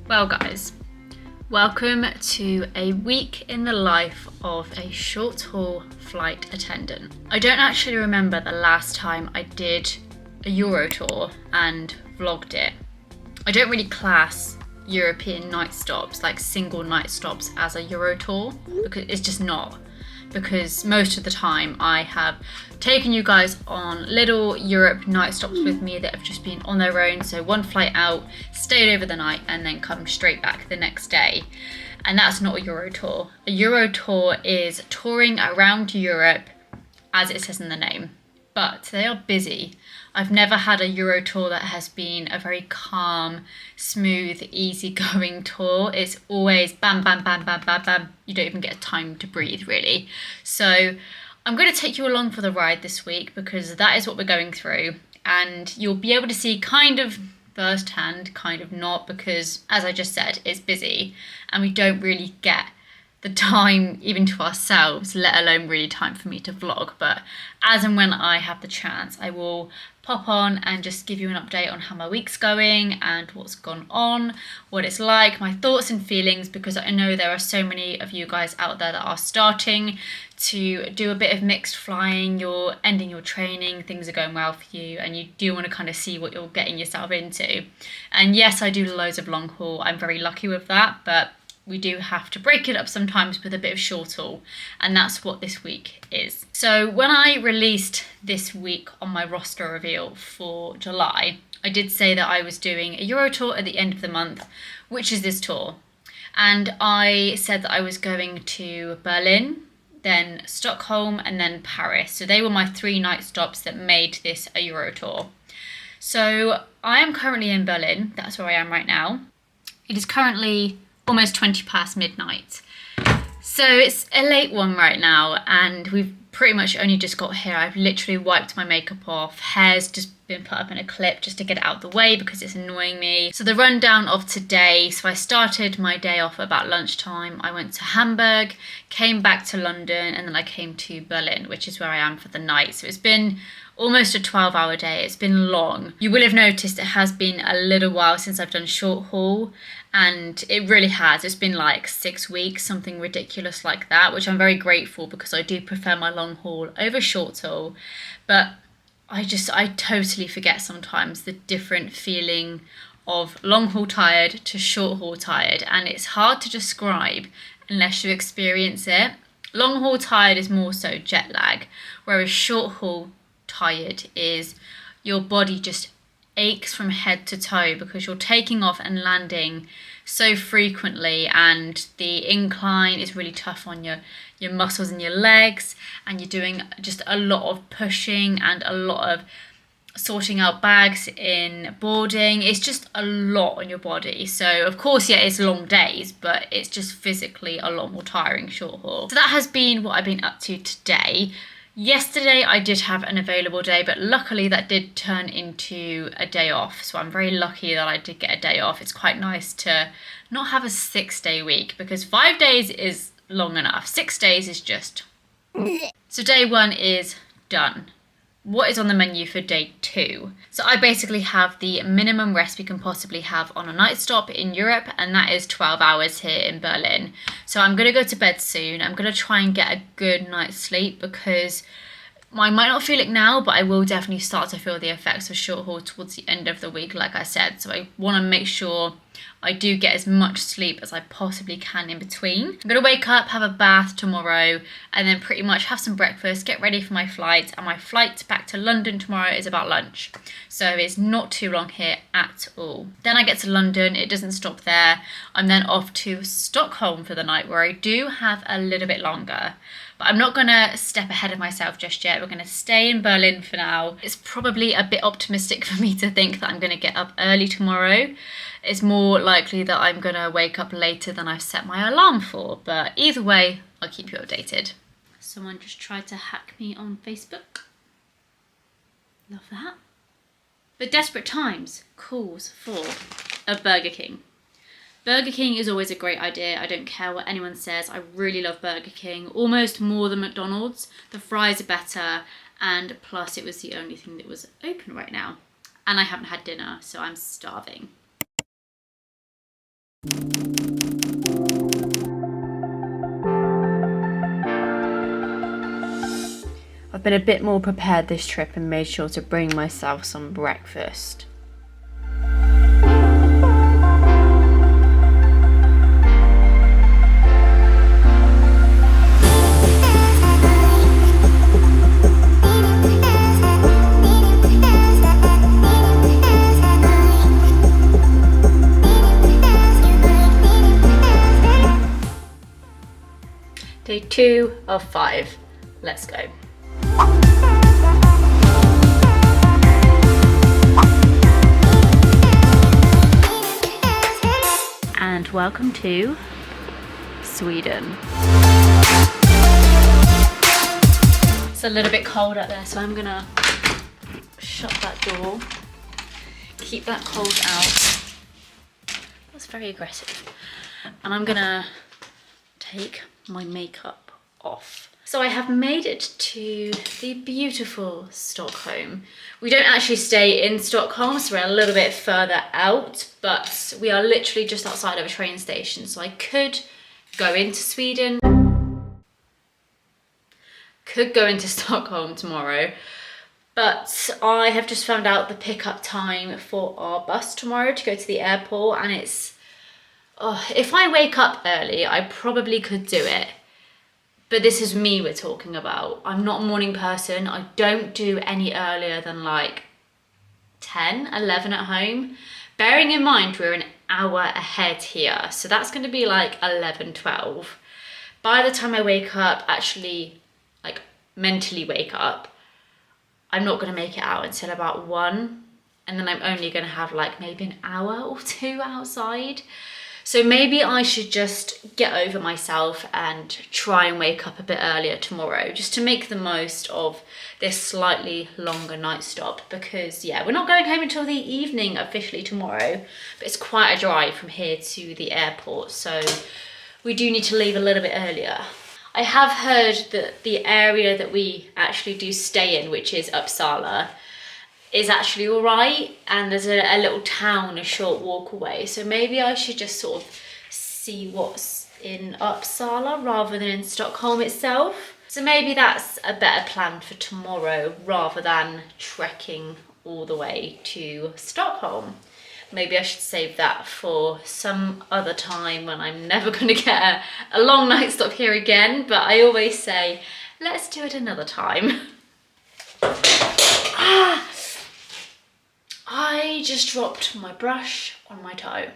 Well guys, welcome to a week in the life of a short haul flight attendant. I don't actually remember the last time I did a Euro tour and vlogged it. I don't really class European night stops, like single night stops, as a Euro tour, because it's just not. Because most of the time I have taken you guys on little Europe night stops with me that have just been on their own. So one flight out, stayed over the night, and then come straight back the next day. And that's not a Euro tour. A Euro tour is touring around Europe, as it says in the name. But they are busy. I've never had a Euro tour that has been a very calm, smooth, easygoing tour. It's always bam, bam, bam, bam, bam, bam. You don't even get time to breathe, really. So I'm going to take you along for the ride this week because that is what we're going through. And you'll be able to see kind of firsthand, kind of not, because as I just said, it's busy and we don't really get the time even to ourselves, let alone really time for me to vlog. But as and when I have the chance, I will pop on and just give you an update on how my week's going and what's gone on, what it's like, my thoughts and feelings, because I know there are so many of you guys out there that are starting to do a bit of mixed flying. You're ending your training, things are going well for you, and you do want to kind of see what you're getting yourself into. And yes, I do loads of long haul. I'm very lucky with that, but we do have to break it up sometimes with a bit of short haul, and that's what this week is. So when I released this week on my roster reveal for July, I did say that I was doing a Euro tour at the end of the month, which is this tour. And I said that I was going to Berlin, then Stockholm, and then Paris. So they were my 3 night stops that made this a Euro tour. So I am currently in Berlin. That's where I am right now. It is currently almost 20 past midnight. So it's a late one right now and we've pretty much only just got here. I've literally wiped my makeup off. Hair's just been put up in a clip just to get it out of the way because it's annoying me. So the rundown of today. So I started my day off about lunchtime. I went to Hamburg, came back to London, and then I came to Berlin, which is where I am for the night. So it's been almost a 12-hour day. It's been long. You will have noticed it has been a little while since I've done short haul, and it really has. It's been like 6 weeks, something ridiculous like that, which I'm very grateful because I do prefer my long haul over short haul. But I totally forget sometimes the different feeling of long haul tired to short haul tired, and it's hard to describe unless you experience it. Long haul tired is more so jet lag, whereas short haul tired is your body just aches from head to toe because you're taking off and landing so frequently, and the incline is really tough on your muscles and your legs, and you're doing just a lot of pushing and a lot of sorting out bags in boarding. It's just a lot on your body. So of course, yeah, it's long days, but it's just physically a lot more tiring short haul. So that has been what I've been up to today. Yesterday I did have an available day, but luckily that did turn into a day off. So I'm very lucky that I did get a day off. It's quite nice to not have a 6-day week because 5 days is long enough. 6 days is just... So day 1 is done. What is on the menu for day 2? So I basically have the minimum rest we can possibly have on a night stop in Europe, and that is 12 hours here in Berlin. So I'm going to go to bed soon. I'm going to try and get a good night's sleep because I might not feel it now, but I will definitely start to feel the effects of short haul towards the end of the week, like I said. So I want to make sure I do get as much sleep as I possibly can in between. I'm going to wake up, have a bath tomorrow, and then pretty much have some breakfast, get ready for my flight. And my flight back to London tomorrow is about lunch. So it's not too long here at all. Then I get to London. It doesn't stop there. I'm then off to Stockholm for the night, where I do have a little bit longer. But I'm not going to step ahead of myself just yet. We're going to stay in Berlin for now. It's probably a bit optimistic for me to think that I'm going to get up early tomorrow. It's more likely that I'm going to wake up later than I've set my alarm for. But either way, I'll keep you updated. Someone just tried to hack me on Facebook. Love that. But desperate times calls for a Burger King. Burger King is always a great idea. I don't care what anyone says. I really love Burger King, almost more than McDonald's. The fries are better, and plus it was the only thing that was open right now. And I haven't had dinner, so I'm starving. I've been a bit more prepared this trip and made sure to bring myself some breakfast. Day 2 of 5. Let's go. And welcome to Sweden. It's a little bit cold out there, so I'm gonna shut that door, keep that cold out. That's very aggressive. And I'm gonna take my makeup off. So I have made it to the beautiful Stockholm. We don't actually stay in Stockholm, so we're a little bit further out, but we are literally just outside of a train station. So I could go into Sweden, could go into Stockholm tomorrow, but I have just found out the pickup time for our bus tomorrow to go to the airport, and it's, if I wake up early, I probably could do it. But this is me we're talking about. I'm not a morning person. I don't do any earlier than like 10, 11 at home. Bearing in mind we're an hour ahead here. So that's going to be like 11, 12. By the time I wake up, actually like mentally wake up, I'm not going to make it out until about 1. And then I'm only going to have like maybe an hour or 2 outside. So maybe I should just get over myself and try and wake up a bit earlier tomorrow, just to make the most of this slightly longer night stop, because yeah, we're not going home until the evening officially tomorrow, but it's quite a drive from here to the airport, so we do need to leave a little bit earlier. I have heard that the area that we actually do stay in, which is Uppsala, is actually all right, and there's a little town a short walk away, so maybe I should just sort of see what's in Uppsala rather than in Stockholm itself. So maybe that's a better plan for tomorrow rather than trekking all the way to Stockholm. Maybe I should save that for some other time when I'm never going to get a long night stop here again, but I always say let's do it another time. I just dropped my brush on my toe.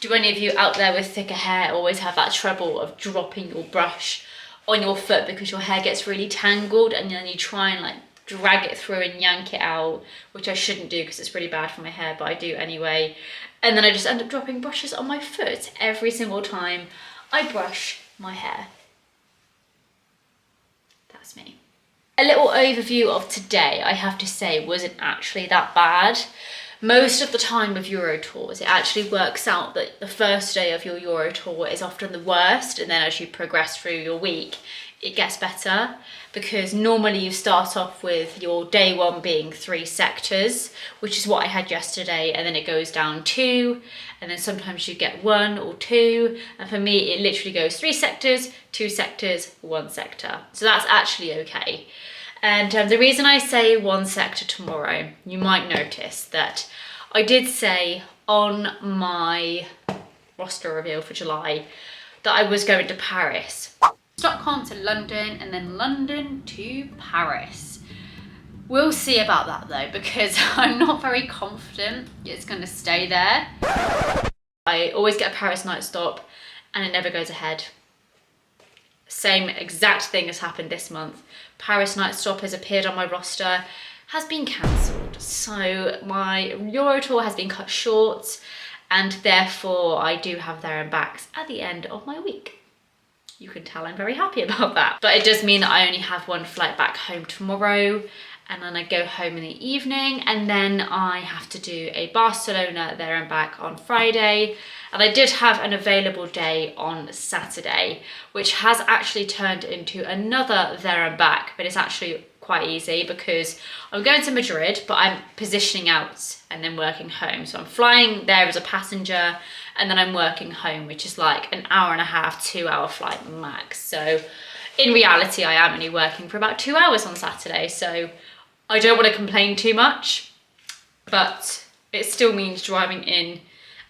Do any of you out there with thicker hair always have that trouble of dropping your brush on your foot because your hair gets really tangled and then you try and like drag it through and yank it out, which I shouldn't do because it's really bad for my hair, but I do anyway. And then I just end up dropping brushes on my foot every single time I brush my hair. That's me. A little overview of today, I have to say, wasn't actually that bad. Most of the time with Euro tours, it actually works out that the first day of your Euro tour is often the worst, and then as you progress through your week, it gets better, because normally you start off with your day 1 being 3 sectors, which is what I had yesterday, and then it goes down 2, and then sometimes you get 1 or 2, and for me it literally goes 3 sectors, 2 sectors, 1 sector. So that's actually okay. And the reason I say 1 sector tomorrow, you might notice that I did say on my roster reveal for July that I was going to Paris. Stockholm to London and then London to Paris. We'll see about that though, because I'm not very confident it's going to stay there. I always get a Paris night stop and it never goes ahead. Same exact thing has happened this month. Paris night stop has appeared on my roster, has been cancelled. So my Euro tour has been cut short, and therefore I do have there and backs at the end of my week. You can tell I'm very happy about that. But it does mean that I only have 1 flight back home tomorrow, and then I go home in the evening, and then I have to do a Barcelona there and back on Friday. And I did have an available day on Saturday, which has actually turned into another there and back, but it's actually quite easy because I'm going to Madrid, but I'm positioning out and then working home. So I'm flying there as a passenger and then I'm working home, which is like an hour and a half, 2 hour flight max. So in reality, I am only working for about 2 hours on Saturday. So I don't want to complain too much, but it still means driving in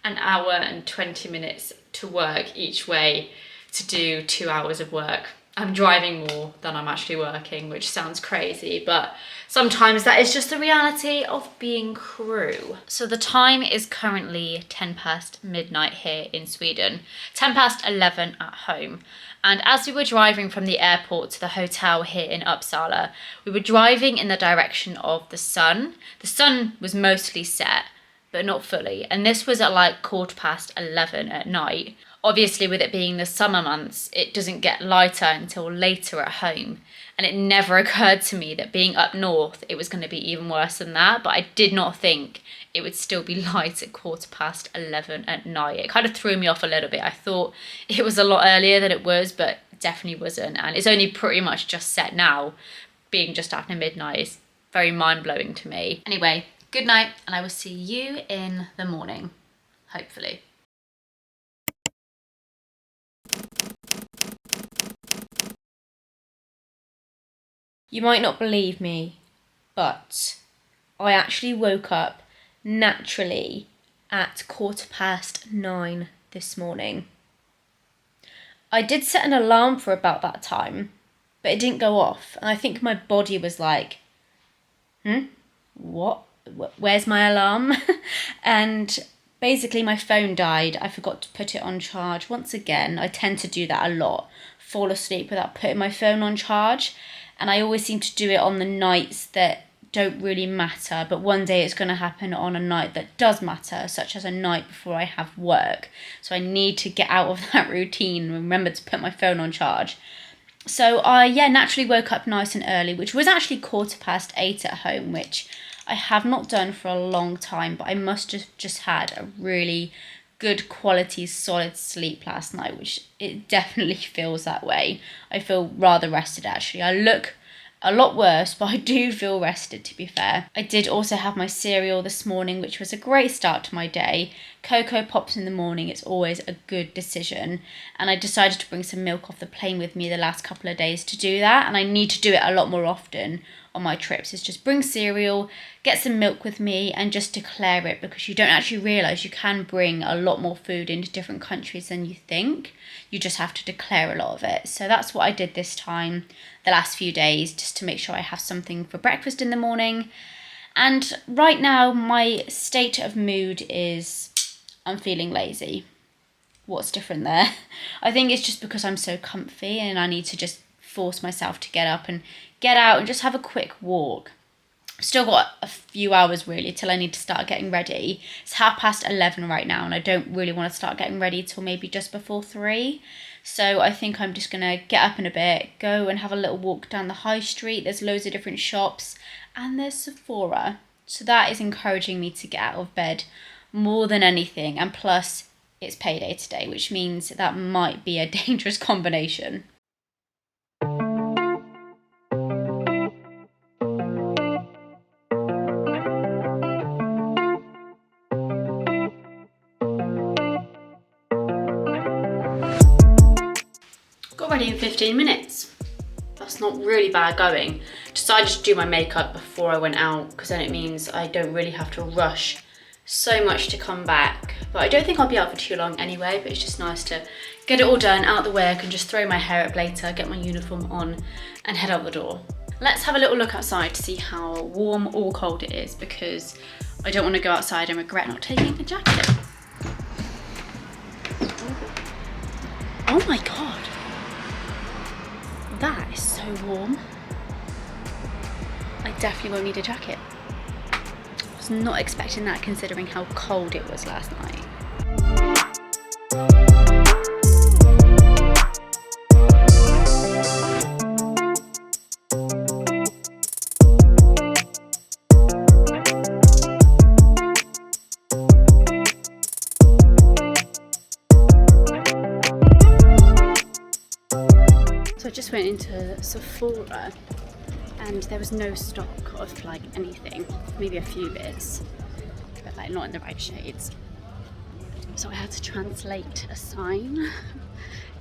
an hour and 20 minutes to work each way to do 2 hours of work. I'm driving more than I'm actually working, which sounds crazy, but sometimes that is just the reality of being crew. So the time is currently 10 past midnight here in Sweden, 10 past 11 at home. And as we were driving from the airport to the hotel here in Uppsala, we were driving in the direction of the sun. The sun was mostly set, but not fully. And this was at like 11:15 at night. Obviously, with it being the summer months, it doesn't get lighter until later at home. And it never occurred to me that being up north, it was going to be even worse than that. But I did not think it would still be light at 11:15 at night. It kind of threw me off a little bit. I thought it was a lot earlier than it was, but it definitely wasn't. And it's only pretty much just set now. Being just after midnight is very mind-blowing to me. Anyway, good night, and I will see you in the morning, hopefully. You might not believe me, but I actually woke up naturally at 9:15 this morning. I did set an alarm for about that time, but it didn't go off. And I think my body was like, what? Where's my alarm? And basically my phone died. I forgot to put it on charge. Once again, I tend to do that a lot. Fall asleep without putting my phone on charge. And I always seem to do it on the nights that don't really matter. But one day it's going to happen on a night that does matter, such as a night before I have work. So I need to get out of that routine and remember to put my phone on charge. So I, naturally woke up nice and early, which was actually 8:15 at home, which I have not done for a long time. But I must have just had a really good quality solid sleep last night, which it definitely feels that way. I feel rather rested actually. I look a lot worse, but I do feel rested, to be fair. I did also have my cereal this morning, which was a great start to my day. Cocoa Pops in the morning, it's always a good decision. And I decided to bring some milk off the plane with me the last couple of days to do that. And I need to do it a lot more often on my trips. Is just bring cereal, get some milk with me, and just declare it, because you don't actually realise you can bring a lot more food into different countries than you think. You just have to declare a lot of it. So that's what I did this time, the last few days, just to make sure I have something for breakfast in the morning. And right now my state of mood is I'm feeling lazy. What's different there? I think it's just because I'm so comfy and I need to just force myself to get up and get out and just have a quick walk. Still got a few hours really till I need to start getting ready. It's 11:30 right now and I don't really want to start getting ready till maybe just before 3. So I think I'm just gonna get up in a bit, go and have a little walk down the high street. There's loads of different shops and there's Sephora. So that is encouraging me to get out of bed more than anything. And plus it's payday today, which means that might be a dangerous combination. Got ready in 15 minutes. That's not really bad going. Decided to do my makeup before I went out because then it means I don't really have to rush so much to come back. But I don't think I'll be out for too long anyway, but it's just nice to get it all done, out the way. I can just throw my hair up later, get my uniform on and head out the door. Let's have a little look outside to see how warm or cold it is, because I don't want to go outside and regret not taking a jacket. Oh my God. That is so warm. I definitely won't need a jacket. I was not expecting that considering how cold it was last night. So I just went into Sephora and there was no stock of like anything, maybe a few bits, but like not in the right shades. So I had to translate a sign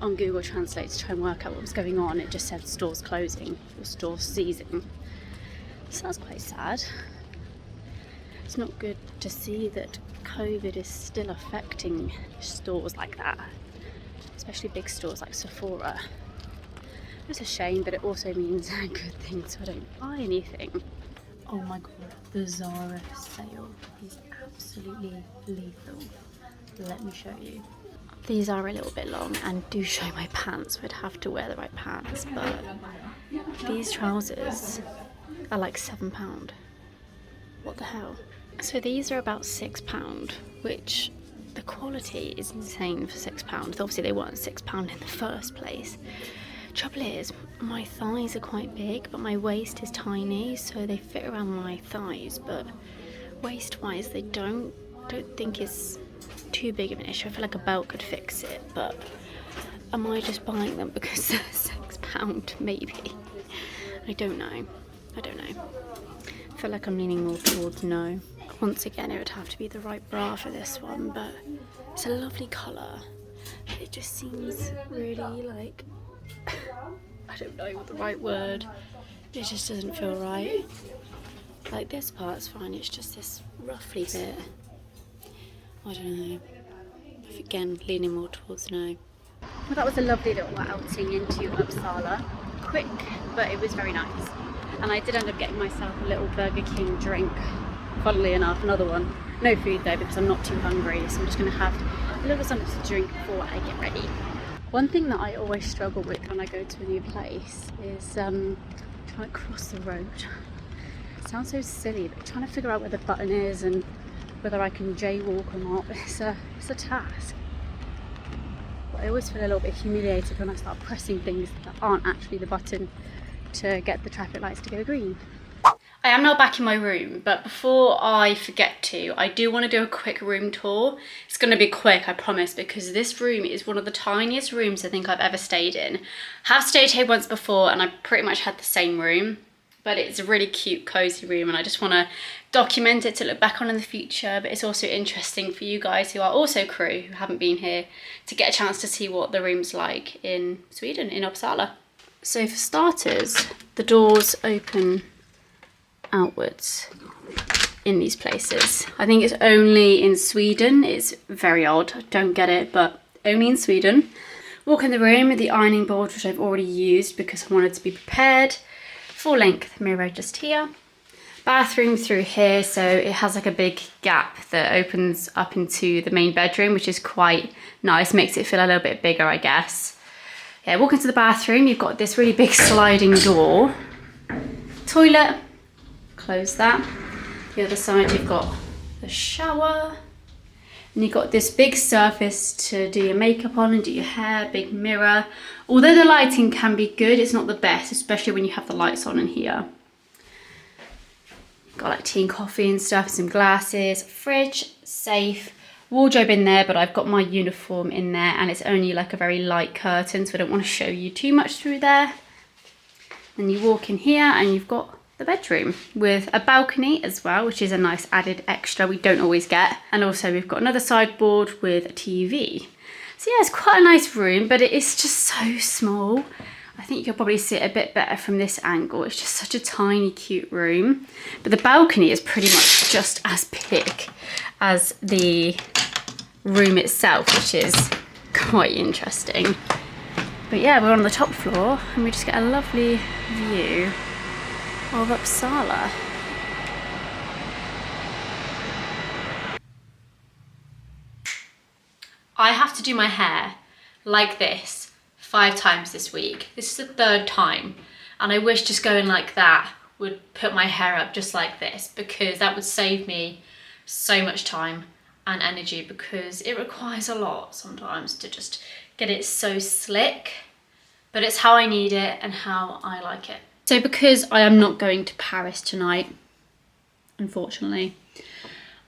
on Google Translate to try and work out what was going on. It just said stores closing or stores seizing. So that's quite sad. It's not good to see that COVID is still affecting stores like that, especially big stores like Sephora. It's a shame, but it also means a good thing, so I don't buy anything. Oh my god, the Zara sale is absolutely lethal. Let me show you. These are a little bit long and do show my pants. I'd have to wear the right pants, but these trousers are like £7. What the hell? So these are about £6, which the quality is insane for £6. Obviously they weren't £6 in the first place. Trouble is, my thighs are quite big, but my waist is tiny, so they fit around my thighs, but waist-wise they don't think it's too big of an issue. I feel like a belt could fix it, but am I just buying them because they're £6? Maybe. I don't know. I feel like I'm leaning more towards no. Once again, it would have to be the right bra for this one, but it's a lovely colour. It just seems really like, I don't know what the right word, it just doesn't feel right. Like this part's fine, it's just this ruffly bit. I don't know. Again, leaning more towards no. Well, that was a lovely little outing into Uppsala. Quick, but it was very nice. And I did end up getting myself a little Burger King drink. Funnily enough, another one. No food though, because I'm not too hungry, so I'm just going to have a little something to drink before I get ready. One thing that I always struggle with when I go to a new place is trying to cross the road. It sounds so silly, but trying to figure out where the button is and whether I can jaywalk or not, it's a task. But I always feel a little bit humiliated when I start pressing things that aren't actually the button to get the traffic lights to go green. I am now back in my room, but before I forget to, I do want to do a quick room tour. It's going to be quick, I promise, because this room is one of the tiniest rooms I think I've ever stayed in. Have stayed here once before and I pretty much had the same room, but it's a really cute, cozy room and I just want to document it to look back on in the future. But it's also interesting for you guys who are also crew, who haven't been here, to get a chance to see what the room's like in Sweden, in Uppsala. So for starters, the doors open outwards in these places. I think it's only in Sweden. It's very odd, I don't get it, but only in Sweden. Walk in the room with the ironing board, which I've already used because I wanted to be prepared. Full length mirror just here. Bathroom through here, so it has like a big gap that opens up into the main bedroom, which is quite nice, makes it feel a little bit bigger, I guess. Yeah, walk into the bathroom, you've got this really big sliding door. Toilet, close that. The other side you've got the shower. And you've got this big surface to do your makeup on and do your hair, big mirror. Although the lighting can be good, it's not the best, especially when you have the lights on in here. Got like tea and coffee and stuff, some glasses, fridge, safe, wardrobe in there, but I've got my uniform in there and it's only like a very light curtain, so I don't want to show you too much through there. Then you walk in here and you've got the bedroom with a balcony as well, which is a nice added extra we don't always get. And also we've got another sideboard with a TV. So yeah, it's quite a nice room, but it is just so small. I think you could probably see it a bit better from this angle. It's just such a tiny, cute room. But the balcony is pretty much just as big as the room itself, which is quite interesting. But yeah, we're on the top floor and we just get a lovely view of Uppsala. I have to do my hair like this 5 times this week. This is the 3rd time, and I wish just going like that would put my hair up just like this, because that would save me so much time and energy, because it requires a lot sometimes to just get it so slick, but it's how I need it and how I like it. So because I am not going to Paris tonight, unfortunately,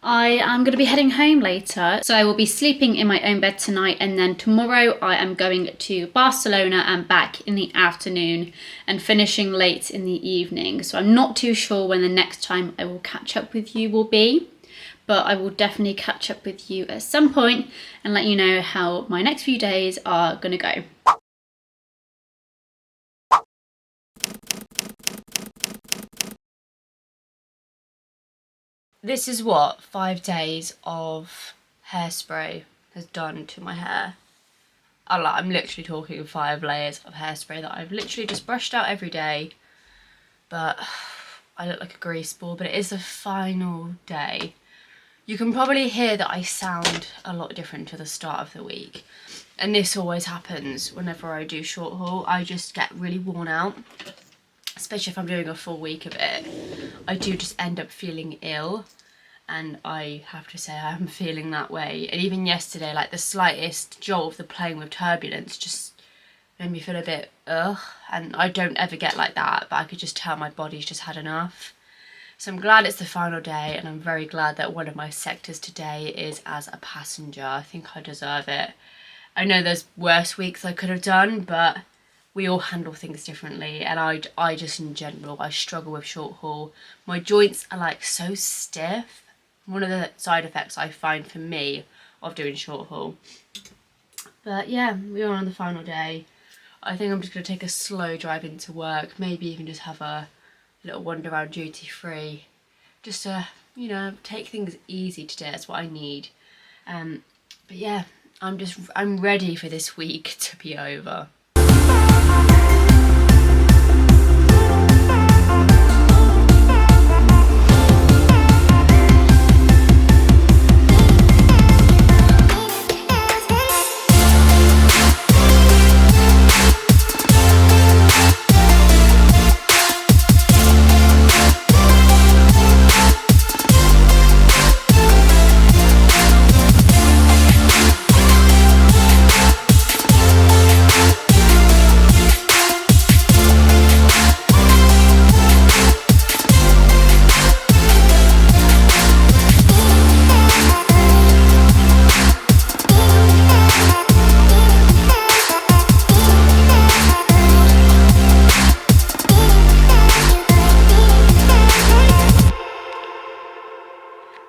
I am going to be heading home later, so I will be sleeping in my own bed tonight, and then tomorrow I am going to Barcelona and back in the afternoon and finishing late in the evening. So I'm not too sure when the next time I will catch up with you will be, but I will definitely catch up with you at some point and let you know how my next few days are going to go. This is what 5 days of hairspray has done to my hair. I'm literally talking 5 layers of hairspray that I've literally just brushed out every day. But I look like a grease ball, but it is the final day. You can probably hear that I sound a lot different to the start of the week. And this always happens whenever I do short haul. I just get really worn out. Especially if I'm doing a full week of it. I do just end up feeling ill. And I have to say I'm feeling that way. And even yesterday, like the slightest jolt of the plane with turbulence just made me feel a bit ugh. And I don't ever get like that, but I could just tell my body's just had enough. So I'm glad it's the final day, and I'm very glad that one of my sectors today is as a passenger. I think I deserve it. I know there's worse weeks I could have done, but we all handle things differently, and I just in general, I struggle with short haul. My joints are like so stiff. One of the side effects I find for me of doing short haul. But yeah, we are on the final day. I think I'm just going to take a slow drive into work, maybe even just have a little wander around duty free. Just to, you know, take things easy today, that's what I need. But yeah, I'm ready for this week to be over.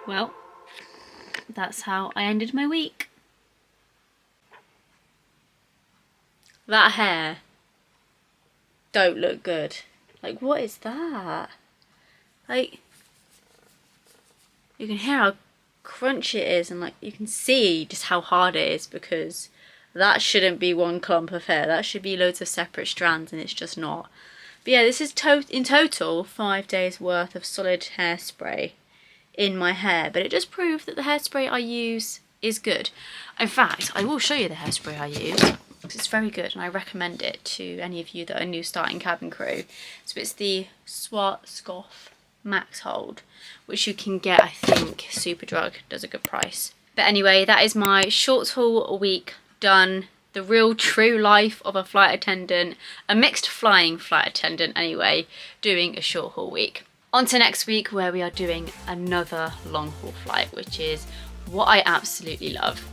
Well, that's how I ended my week. That hair don't look good. Like, what is that? Like, you can hear how crunchy it is, and like you can see just how hard it is, because that shouldn't be one clump of hair. That should be loads of separate strands, and it's just not. But yeah, this is in total 5 days worth of solid hairspray in my hair, but it does prove that the hairspray I use is good. In fact, I will show you the hairspray I use, because it's very good and I recommend it to any of you that are new starting cabin crew. So it's the Schwarzkopf Max Hold, which you can get, I think, Superdrug does a good price. But anyway, that is my short haul week done. The real true life of a flight attendant, a mixed flying flight attendant anyway, doing a short haul week. On to next week, where we are doing another long haul flight, which is what I absolutely love.